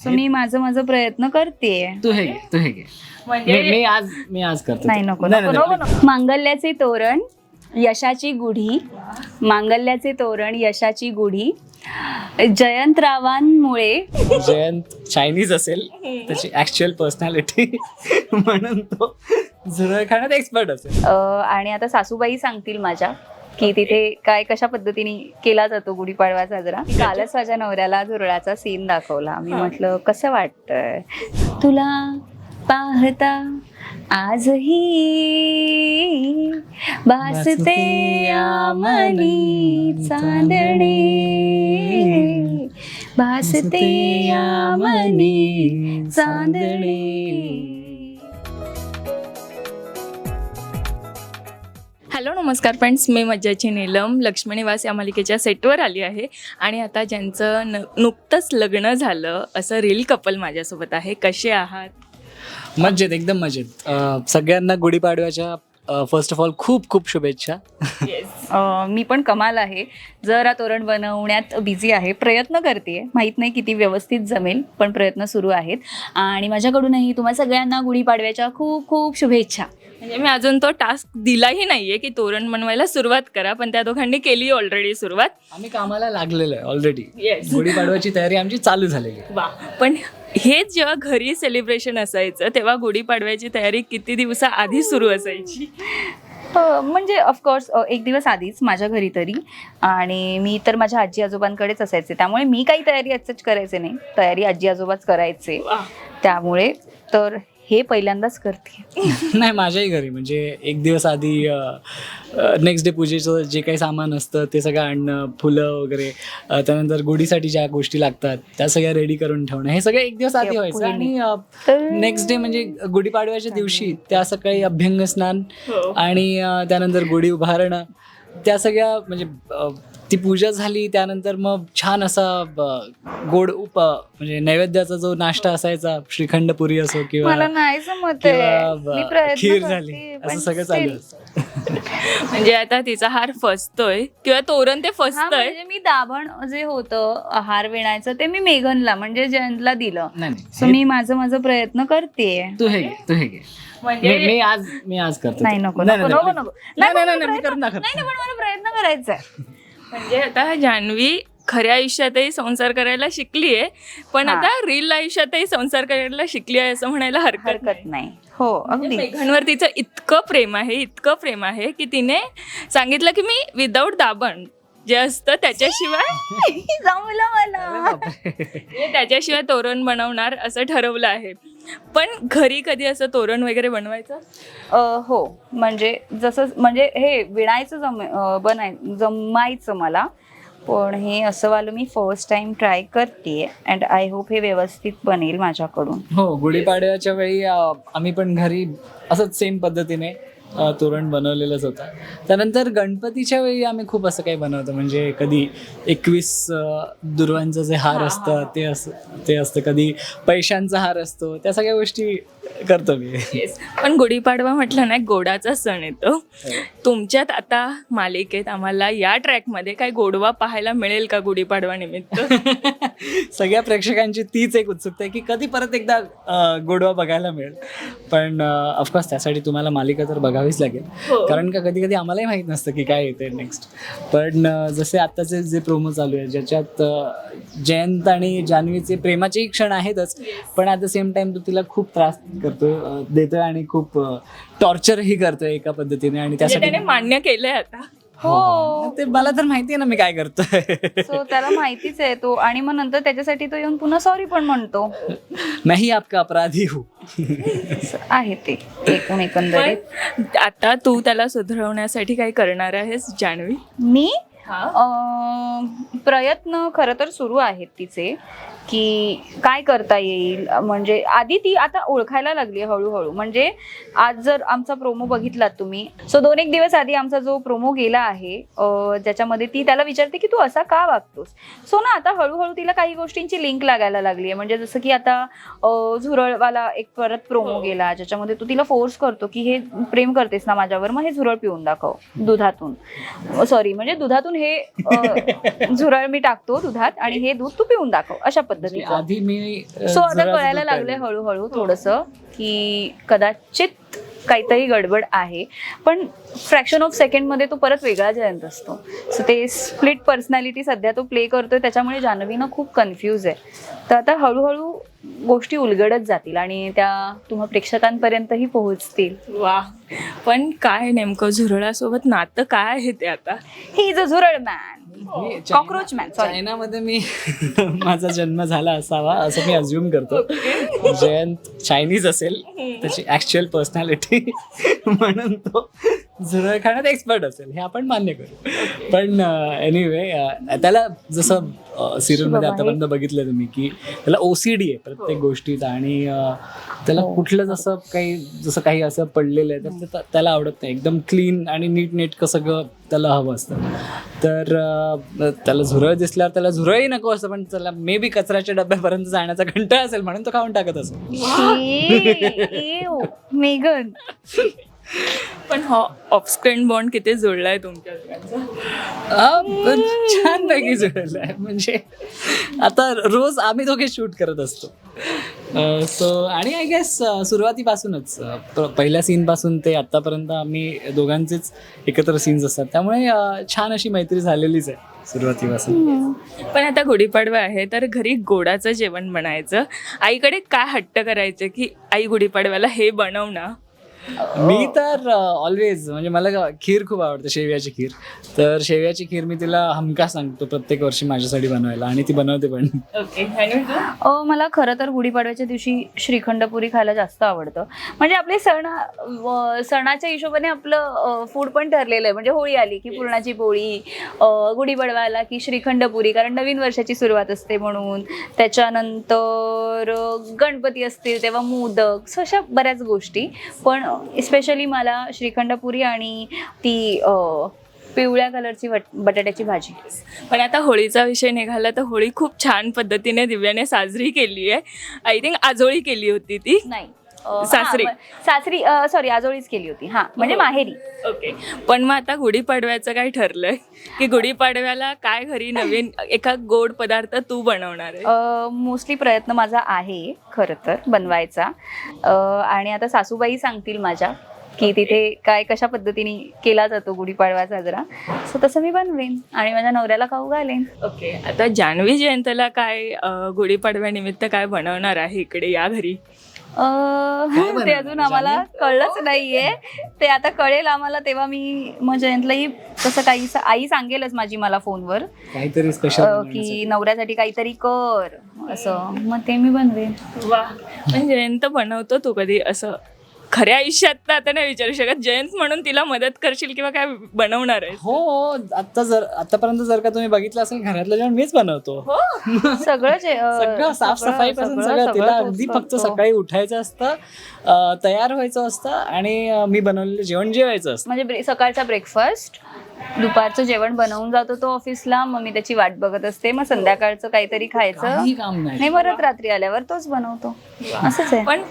So मी माझं प्रयत्न करतेय. तू हे घे. म्हणजे मी आज करतो. नाही, नको. मांगल्याचे तोरण यशाची गुढी, मांगल्याचे तोरण यशाची गुढी, जयंतरावांमुळे. जयंत चायनीज असेल त्याची ऍक्च्युअल पर्सनॅलिटी म्हणून तो झुरळ खाण्यात एक्सपर्ट असेल. आणि आता सासूबाई सांगतील माझ्या की तिथे काय कशा पद्धतीने केला जातो गुढीपाडवा साजरा. कालच माझ्या नवऱ्याला झुरळाचा सीन दाखवला. मी म्हटलं कसं वाटतंय तुला पाहता आजही भासते या मनी चांदणे, भासते या मनी चांदणे. हॅलो नमस्कार फ्रेंड्स, मी मज्जाची नीलम लक्ष्मी निवास या मालिकेच्या सेटवर आली आहे आणि आता ज्यांचं नुकतंच लग्न झालं असं रील कपल माझ्यासोबत आहे. कसे आहात? मजेत, एकदम मजेत. सगळ्यांना गुढीपाडव्याच्या फर्स्ट ऑफ ऑल खूप खूप शुभेच्छा. मी पण कमाल आहे. जरा तोरण बनवण्यात बिझी आहे, प्रयत्न करते. माहीत नाही किती व्यवस्थित जमेल, पण प्रयत्न सुरू आहेत. आणि माझ्याकडूनही तुम्हा सगळ्यांना गुढीपाडव्याच्या खूप खूप शुभेच्छा. म्हणजे मी अजून तो टास्क दिलाही नाहीये की तोरण बनवायला सुरुवात करा, पण त्या दोघांनी केली ऑलरेडी सुरुवात. आम्ही कामाला लागलेलो आहे ऑलरेडी. Yes. गुढीपाडव्याची तयारी आमची चालू झालेली आहे. वा, पण हेच जेव्हा घरी सेलिब्रेशन असायचं तेव्हा गुढीपाडव्याची तयारी किती दिवसाआधी सुरू असायची? म्हणजे ऑफकोर्स एक दिवस आधीच माझ्या घरी तरी. आणि मी तर माझ्या आजी आजोबांकडेच असायचे, त्यामुळे मी काही तयारी असंच करायचे नाही. तयारी आजी आजोबाच करायचे. त्यामुळे तर हे पहिल्यांदाच करते. नाही, माझ्याही घरी म्हणजे एक दिवस आधी नेक्स्ट डे पूजेचं जे काही सामान असतं ते सगळं आणणं, फुलं वगैरे, त्यानंतर गुढीसाठी ज्या गोष्टी लागतात त्या सगळ्या रेडी करून ठेवणं, हे सगळं एक दिवस आधी व्हायचं. आणि नेक्स्ट डे म्हणजे गुढीपाडव्याच्या दिवशी त्या सकाळी अभ्यंग स्नान आणि त्यानंतर गुढी उभारणं, त्या सगळ्या म्हणजे ती पूजा झाली त्यानंतर मग छान असा गोड म्हणजे नैवेद्याचा जो नाश्ता असायचा, श्रीखंड पुरी असो किंवा खीर झाली, असं सगळं चालू असतं. म्हणजे आता तिचा हार फसतोय किंवा तोरण ते फसतंय. म्हणजे मी दाभण जे होतं हार विणायचं ते मी मेघनला म्हणजे जयंतला दिलं. सो मी माझं प्रयत्न करते. तू हे घे. म्हणजे मी आज करतो. नाही, नको. मी करून दाखवतो. नाही, पण मला प्रयत्न करायचा आहे. म्हणजे आता जान्हवी खऱ्या आयुष्यातही संसार करायला शिकली आहे, पण आता रील आयुष्यातही संसार करायला शिकली आहे असं म्हणायला हरकत नाही. हो, अगदी. मेघांवर तिचं इतकं प्रेम आहे की तिने सांगितलं की मी विदाऊट दाबण जे असतं त्याच्याशिवाय जमलं मला. त्याच्याशिवाय तोरण बनवणार असं ठरवलं आहे. पण घरी कधी असं तोरण वगैरे बनवायचं? हो, म्हणजे जसं म्हणजे हे विणायचं जमायचं मला, पण हे असं वालं मी फर्स्ट टाइम ट्राय करते अँड आय होप हे व्यवस्थित बनेल माझ्याकडून. हो, गुढीपाडव्याच्या वेळी आम्ही पण घरी असंच सेम पद्धतीने तोरण बनवलेलंच होतं. त्यानंतर गणपतीच्या वेळी आम्ही खूप असं काही बनवतो, म्हणजे कधी 21 दुर्वांचं जे हार असतं ते असतं, कधी पैशांचा हार असतो, त्या सगळ्या गोष्टी करतो मी. पण गुढीपाडवा म्हटलं ना गोडाचा सण येतो. तुमच्यात आता मालिकेत आम्हाला या ट्रॅकमध्ये काय गोडवा पाहायला मिळेल का गुढीपाडवा निमित्त? सगळ्या प्रेक्षकांची तीच एक उत्सुकता आहे की कधी परत एकदा गोडवा बघायला मिळेल. पण ऑफकोर्स त्यासाठी तुम्हाला मालिका तर बघावीच लागेल, कारण का कधी कधी आम्हालाही माहीत नसतं की काय येते नेक्स्ट. पण जसे आत्ताचे जे प्रोमो चालू आहे ज्याच्यात जयंत आणि जान्हवीचे प्रेमाचेही क्षण आहेतच, पण ॲट द सेम टाइम तो तिला खूप त्रास देतोय आणि खूप टॉर्चरही करतोय एका पद्धतीने. आणि त्यासाठी त्याने मान्य केलंय आता. हो, ते मला तर माहिती आहे ना मी काय करतोय. सो त्याला माहितीच आहे तो. आणि मग नंतर त्याच्यासाठी तो येऊन पुन्हा सॉरी पण म्हणतो. मैं ही आपका अपराधी हूँ. आहे ते एकंदरीत. आता तू त्याला सुधारवण्यासाठी काय करणार आहेस जान्हवी? मी प्रयत्न खरं तर सुरू आहेत तिचे की काय करता येईल. म्हणजे आधी ती आता ओळखायला लागली हळूहळू. म्हणजे आज जर आमचा प्रोमो बघितलात तुम्ही, सो 2-1 दिवस आधी आमचा जो प्रोमो गेला आहे ज्याच्यामध्ये ती त्याला विचारते की तू असा का वागतोस. सो ना आता हळूहळू तिला काही गोष्टींची लिंक लागायला लागली आहे. म्हणजे जसं की आता झुरळवाला एक परत प्रोमो गेला ज्याच्यामध्ये तू तिला फोर्स करतो की हे प्रेम करतेस ना माझ्यावर, मग हे झुरळ पिऊन दाखव दुधातून. म्हणजे दुधातून हे झुरळ मी टाकतो दुधात आणि हे दूध तू पिऊन दाखव, अशा पद्धतीचं. आधी मी सो आता कळायला लागले हळूहळू थोडंसं की कदाचित काहीतरी गडबड आहे, पण फ्रॅक्शन ऑफ सेकंडमध्ये तो परत वेगळा जयंत असतो. सो ते स्प्लिट पर्सनॅलिटी सध्या तो प्ले करतोय, त्याच्यामुळे जान्हवी ना खूप कन्फ्यूज आहे. तर आता हळूहळू गोष्टी उलगडत जातील आणि त्या तुम्हा प्रेक्षकांपर्यंतही पोहोचतील. वा, पण काय नेमकं झुरळासोबत नातं काय आहे ते आता? ही इज अ झुरळ मॅन, कॉक्रोच मॅन. सॉरी, चायनामध्ये मी माझा जन्म झाला असावा असं मी अज्युम करतो. जयंत चायनीज असेल, त्याची ऍक्च्युअल पर्सनॅलिटी म्हणून तो झुरळ खाण्यात एक्सपर्ट असेल हे आपण मान्य करू. पण एनिवे त्याला जसं सिरियलमध्ये आतापर्यंत बघितलं तुम्ही की त्याला OCD आहे प्रत्येक गोष्टीत, आणि त्याला कुठलं जसं काही असं पडलेलं आहे तर त्याला आवडत नाही. एकदम क्लीन आणि नीटनेटकं सगळं त्याला हवं असतं. तर त्याला झुरळ दिसल्यावर त्याला झुरळही नको असतं, पण त्याला मे बी कचऱ्याच्या डब्यापर्यंत जाण्याचा कंटाळा असेल म्हणून तो खाऊन टाकत असेल. मेगन, पण ऑफस्क्रीन बॉन्ड किती जुळलाय तुमच्या दोघांचा? छानपैकी जुळलं आहे. म्हणजे आता रोज आम्ही दोघे शूट करत असतो. सो आणि आय गेस सुरुवातीपासूनच पहिल्या सीनपासून ते आत्तापर्यंत आम्ही दोघांचेच एकत्र सीन्स असतात, त्यामुळे छान अशी मैत्री झालेलीच आहे सुरुवातीपासून. पण आता गुढीपाडवा आहे तर घरी गोडाचं जेवण बनायचं, आईकडे काय हट्ट करायचं की आई गुढीपाडव्याला हे बनव ना? मी तर ऑलवेज, म्हणजे मला खीर खूप आवडते, शेवयाची खीर. तर शेवयाची खीर मी तिला हमखास सांगतो प्रत्येक वर्षी माझ्यासाठी बनवायला, आणि ती बनवते पण. ओके. मला खरं तर गुढीपाडव्याच्या दिवशी श्रीखंडपुरी खायला जास्त आवडतं. म्हणजे आपले सणाच्या हिशोबाने आपलं फूड पण ठरलेलं आहे. म्हणजे होळी आली की पुरणाची पोळी, गुढीपाडवा आला की श्रीखंडपुरी, कारण नवीन वर्षाची सुरुवात असते म्हणून. त्याच्यानंतर गणपती असतील तेव्हा मोदक, सो अशा बऱ्याच गोष्टी. पण स्पेशली मला श्रीखंडपुरी आणि ती पिवळ्या कलरची बटाट्याची भाजी. पण आता होळीचा विषय निघाला तर होळी खूप छान पद्धतीने दिव्याने साजरी केली आहे. आय थिंक आजोळी केली होती ती. नाही, सासरी सॉरी, आजोळीच केली होती. हा, म्हणजे माहेरी. ओके. पण मग आता गुढीपाडव्याचं काय ठरलंय की गुढीपाडव्याला काय घरी नवीन एका गोड पदार्थ तू बनवणार आहे? मोस्टली प्रयत्न माझा आहे खरं तर बनवायचा. आणि आता सासूबाई सांगतील माझ्या की तिथे काय कशा पद्धतीने केला जातो गुढीपाडवा साजरा. सो तसं मी बनवेन आणि माझ्या नवऱ्याला खाऊ घालेन. ओके. आता जान्हवी जयंतीला काय गुढीपाडव्यानिमित्त काय बनवणार आहे इकडे या घरी? ते अजून आम्हाला कळलंच नाहीये. ते आता कळेल आम्हाला तेव्हा मी मग जयंतलाही तसं काही आई सांगेलच माझी मला फोनवर काहीतरी स्पेशल की नवऱ्यासाठी काहीतरी कर असं, मग ते मी बनवेन. वा. पण जयंत बनवतो तू कधी असं खऱ्या आयुष्यात तर आता नाही विचारू शकत, जयंत म्हणून तिला मदत करशील किंवा काय बनवणार आहे? हो, आतापर्यंत जर का तुम्ही बघितलं असेल घरातलं जेवण मीच बनवतो. सगळं साफसफाई पासून सगळं तिला अगदी फक्त सकाळी उठायचं असतं, तयार व्हायचं असतं आणि मी बनवलेलं जेवण जेवायचं असतं. म्हणजे सकाळचा ब्रेकफास्ट, दुपारचं जेवण बनवून जातो तो ऑफिसला, मग मी त्याची वाट बघत असते. मग संध्याकाळचं काहीतरी खायचं काही काम नाही. परत रात्री आल्यावर तोच बनवतो. असंच आहे. पण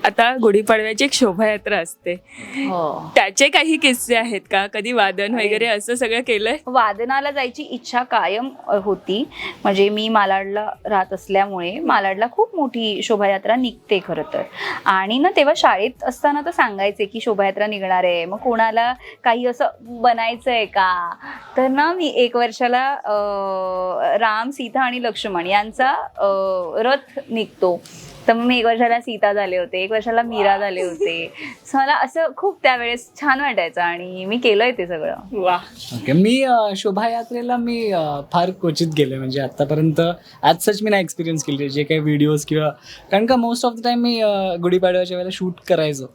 आता गुढीपाडव्याची एक शोभायात्रा असते, त्याचे काही किस्से आहेत का? कधी वादन वगैरे असं सगळं केलंय? वादनाला जायची इच्छा कायम होती. म्हणजे मी मालाडला राहत असल्यामुळे मालाडला खूप मोठी शोभायात्रा निघते खरं तर. आणि ना तेव्हा शाळेत असताना तर सांगायचे की शोभायात्रा निघणार आहे, मग कोणाला काही असं बनायचंय का? तर ना मी 1 वर्षाला राम, सीता आणि लक्ष्मण यांचा रथ निघतो. तर मग मी 1 वर्षाला सीता झाले होते, 1 वर्षाला मीरा झाले होते. मला असं खूप त्यावेळेस छान वाटायचं आणि मी केलंय ते सगळं. वा. ओके. मी शोभायात्रेला मी फार क्वचित गेले, म्हणजे आतापर्यंत ॲज सच मी नाही एक्सपिरियन्स केली जे काही व्हिडिओज किंवा, कारण का मोस्ट ऑफ द टाइम मी गुढीपाडव्याच्या वेळेला शूट करायचो.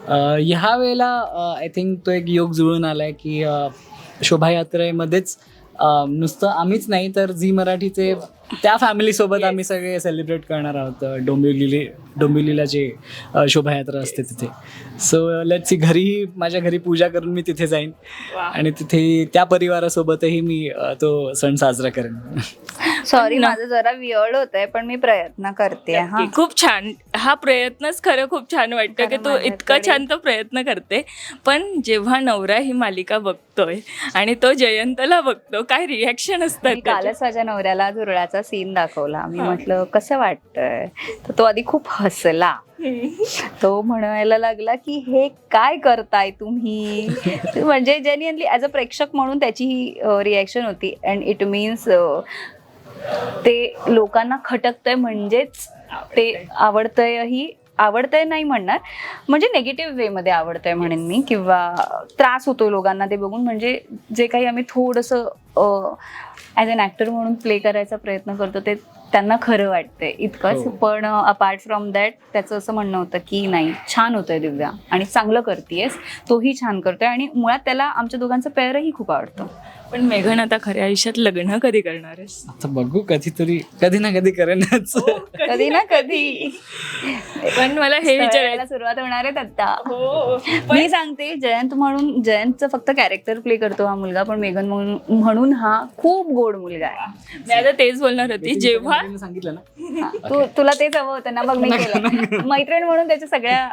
ह्या वेळेला आय थिंक तो एक योग जुळून आलाय की शोभायात्रेमध्येच नुसतं आम्हीच नाही तर झी मराठीचे त्या फॅमिलीसोबत आम्ही सगळे सेलिब्रेट करणार आहोत डोंबिवलीला जे शोभायात्रा असते तिथे. सो लेट्स सी, घरीही माझ्या घरी पूजा करून मी तिथे जाईन आणि तिथे त्या परिवारासोबतही मी तो सण साजरा करेन. सॉरी माझं जरा वियर्ड होत आहे पण मी प्रयत्न करते हा. नक्की. खूप छान. हा प्रयत्नच खरं खूप छान वाटतं की कारण तू इतका माझ्याकडे- छान तो प्रयत्न करते. पण जेव्हा नवरा ही मालिका बघतोय आणि तो जयंतला बघतो, काय रिॲक्शन असतात मी त्याचे? कालच माझ्या नवऱ्याला झुरळाचा सीन दाखवला. मी म्हटलं कसं वाटतंय, तर तो आधी खूप हसला. तो म्हणायला लागला की हे काय करताय तुम्ही. म्हणजे जेन्युइनली ॲज अ प्रेक्षक म्हणून त्याची ही रिॲक्शन होती. अँड इट मीन्स ते लोकांना खटकतंय म्हणजेच ते आवडतंय नाही म्हणणार, म्हणजे नेगेटिव्ह वेमध्ये आवडतंय म्हणेन मी, किंवा त्रास होतो लोकांना ते बघून. म्हणजे जे काही आम्ही थोडंसं ॲज अन ॲक्टर म्हणून प्ले करायचा प्रयत्न करतो ते त्यांना खरं वाटतंय इतकंच. हो. पण अपार्ट फ्रॉम दॅट त्याचं असं म्हणणं होतं की नाही छान होतंय दिव्या आणि चांगलं करतेयस, तोही छान करतोय आणि मुळात त्याला आमच्या दोघांचं पेअरही खूप आवडतं. पण मेघन आता खऱ्या आयुष्यात लग्न कधी करणार आहेस? आता बघू कधीतरी, कधी ना कधी करेनच. कधी ना कधी पण मला हे स्थळाला विचारायचं सुरुवात होणार आहेत आता. हो मी सांगते जयंत म्हणून, जयंतचं फक्त कॅरेक्टर प्ले करतो हा मुलगा, पण मेघन म्हणून हा खूप गोड मुलगा आहे. मी आता तेच बोलणार होती. जेव्हा सांगितलं ना. हा, तुला तेच हवं होतं ना, मग मी केलं. मैत्रीण म्हणून त्याच्या सगळ्या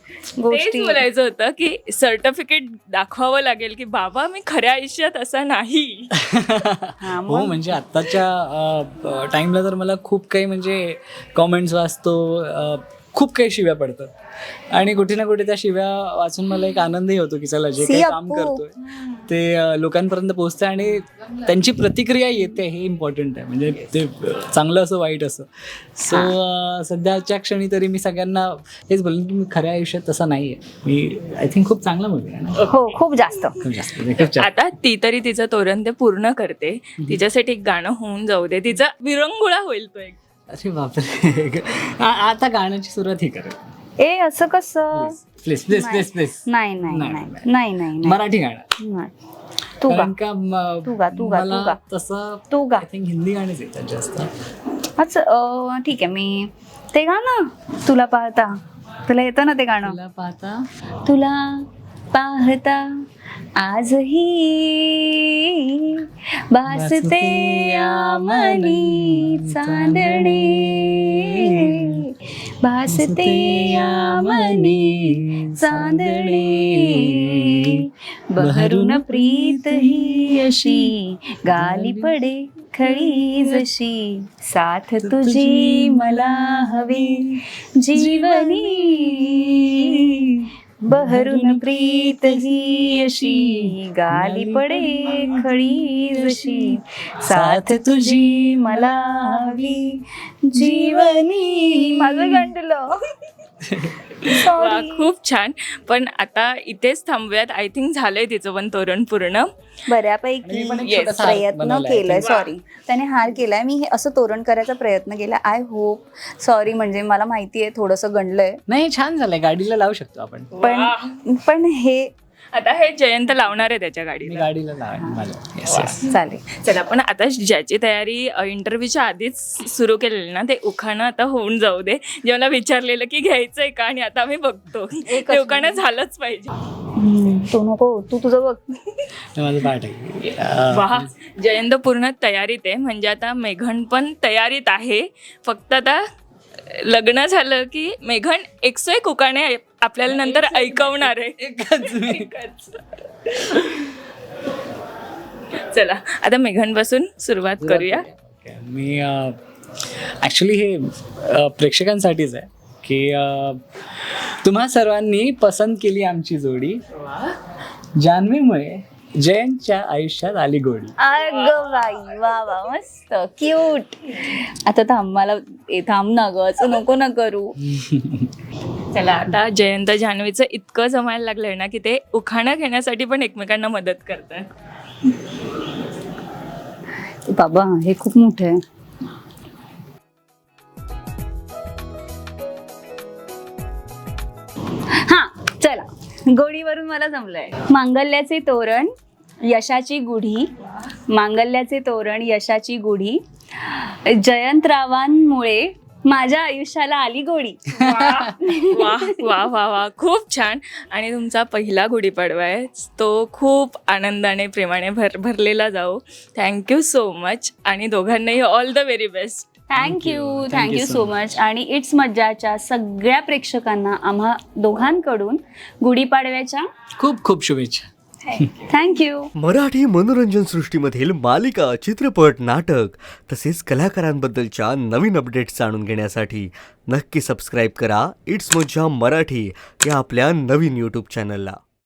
तेच गोष्टी. बोलायचं होतं की सर्टिफिकेट दाखवावं लागेल की बाबा मी खऱ्या आयुष्यात असा नाही. हा, हो मग म्हणजे आत्ताच्या टाईमला तर मला खूप काही म्हणजे कॉमेंट्स वाचतो, खूप काही शिव्या पडतात आणि कुठे ना कुठे त्या शिव्या वाचून मला एक आनंदही होतो की चला जे काही काम अप्पू. करतोय ते लोकांपर्यंत पोहोचतं आणि त्यांची प्रतिक्रिया येते, हे इम्पॉर्टंट आहे. म्हणजे ते चांगलं असं वाईट असं. सो सध्याच्या क्षणी तरी मी सगळ्यांना हेच बोलेन की मी खऱ्या आयुष्यात तसा नाही आहे. मी आय थिंक खूप चांगला मुलगा आहे ना. हो खूप जास्त. खूप जास्त खूप जास्त. आता ती तरी तिचं तोरण ते पूर्ण करते. तिच्यासाठी एक गाणं होऊन जाऊ दे, तिचा विरंगुळा होईल तो एक. अरे बापरे. आता गाण्याची सुरुवात ही करेल. ए असं कसं. Please please please please. नाही नाही नाही, नाही नाही. नाही नाही नाही. मराठी गाणं. नाही. तू गा कारण का तू गा, तू गा, मला तू गा. तसं तू गा. आय थिंक हिंदी गाणेच येतात जास्त. अच्छा ठीक आहे. मी ते गाणं तुला पाहता, तुला येतं ना ते गाणं. तुला पाहता तुला पाहता आजही भासते या मनी चांदणे, भासते या मनी चांदणे, बहरून प्रीत ही अशी गाली पडे खळी जशी, साथ तुझी मला हवी जीवनी, बहरून प्रीत ही अशी गाली पडे खळी जशी, साथ तुझी मला हवी जीवनी. माझं गंडलं. वा, खूप छान. पण आता इथेच थांबूयात. आय थिंक झालंय तिचं पण तोरण पूर्ण. बऱ्यापैकी आणि पण एक Yes, छोटासा हार प्रयत्न बनवलाय. केलाय. सॉरी त्याने हार केलाय. मी हे असं तोरण करायचा प्रयत्न केला. आय होप सॉरी, म्हणजे मला माहिती आहे थोडंसं गंडलंय, नाही छान झालंय, गाडीला लावू शकतो आपण. पण हे आता हे जयंत लावणार आहे त्याच्या मी गाडीला. गाडीला लावेन माझ्या. Yes, yes. चालेल. चला, पण आता ज्याची तयारी इंटरव्ह्यूच्या आधीच सुरू केलेली ना, ते उखाणं आता होऊन जाऊ दे. जे मला विचारलेलं की घ्यायचंय का, आणि आता आम्ही बघतो ते उखाणं झालंच पाहिजे. तू नको, तू तुझं बघ. हे माझं पाठ आहे. वा, जयंत पूर्ण तयारीत आहे. म्हणजे आता मेघन पण तयारीत आहे. फक्त आता लग्न झालं की मेघन 101 उखाणे आपल्याला नंतर ऐकवणार आहे. एकच. चला, आता मेघन पासून सुरुवात करूया. Okay. मी ॲक्च्युली हे प्रेक्षकांसाठीच आहे की तुम्हा सर्वांनी पसंत केली आमची जोडी, जान्हवीमुळे जयंतच्या आयुष्यात आली गोडी. अगं बाई, वा वा, मस्त क्यूट. आता थांब, मला थांब ना ग, असं नको ना करू. चला, आता जयंत जान्हवीचं इतकं जमायला लागलंय ना की ते उखाणं घेण्यासाठी पण एकमेकांना मदत करतात. बाबा हे खूप मोठं आहे. हा चला, गोडीवरून मला जमलंय. मांगल्याचे तोरण यशाची गुढी, मांगल्याचे तोरण यशाची गुढी, जयंतरावांमुळे माझ्या आयुष्याला आली गोडी. वा वा वा वा, खूप छान. आणि तुमचा पहिला गुढीपाडवा आहे, तो खूप आनंदाने प्रेमाने भरलेला जाऊ. थँक्यू सो मच आणि दोघांनाही all the very best. Thank you so much. आणि इट्स मज्जाच्या सगळ्या प्रेक्षकांना आम्हा दोघांकडून गुढीपाडव्याच्या खूप खूप शुभेच्छा. थँक्यू. मराठी मनोरंजन सृष्टीमधील मालिका, चित्रपट, नाटक तसेच कलाकारांबद्दलच्या नवीन अपडेट्स जाणून घेण्यासाठी नक्की सबस्क्राईब करा इट्स मज्जा मराठी या आपल्या नवीन यूट्यूब चॅनलला.